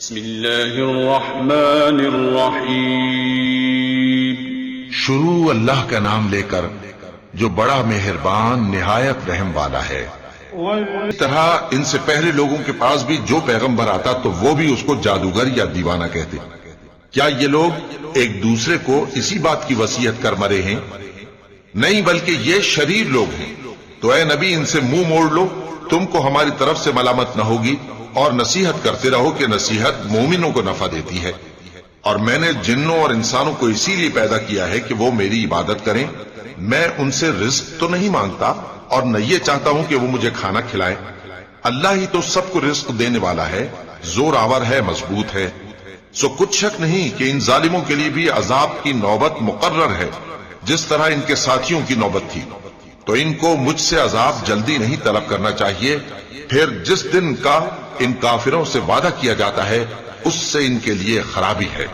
بسم اللہ الرحمن الرحیم۔ شروع اللہ کا نام لے کر جو بڑا مہربان نہایت رحم والا ہے۔ اس طرح ان سے پہلے لوگوں کے پاس بھی جو پیغمبر آتا تو وہ بھی اس کو جادوگر یا دیوانہ کہتے۔ کیا یہ لوگ ایک دوسرے کو اسی بات کی وصیت کر مرے ہیں؟ نہیں، بلکہ یہ شریر لوگ ہیں۔ تو اے نبی ان سے منہ موڑ لو، تم کو ہماری طرف سے ملامت نہ ہوگی، اور نصیحت کرتے رہو کہ نصیحت مومنوں کو نفع دیتی ہے۔ اور میں نے جنوں اور انسانوں کو اسی لیے پیدا کیا ہے کہ وہ میری عبادت کریں۔ میں ان سے رزق تو نہیں مانگتا اور نہ یہ چاہتا ہوں کہ وہ مجھے کھانا کھلائیں۔ اللہ ہی تو سب کو رزق دینے والا ہے، زور آور ہے، مضبوط ہے۔ سو کچھ شک نہیں کہ ان ظالموں کے لیے بھی عذاب کی نوبت مقرر ہے، جس طرح ان کے ساتھیوں کی نوبت تھی۔ تو ان کو مجھ سے عذاب جلدی نہیں طلب کرنا چاہیے، پھر جس دن کا ان کافروں سے وعدہ کیا جاتا ہے اس سے ان کے لیے خرابی ہے۔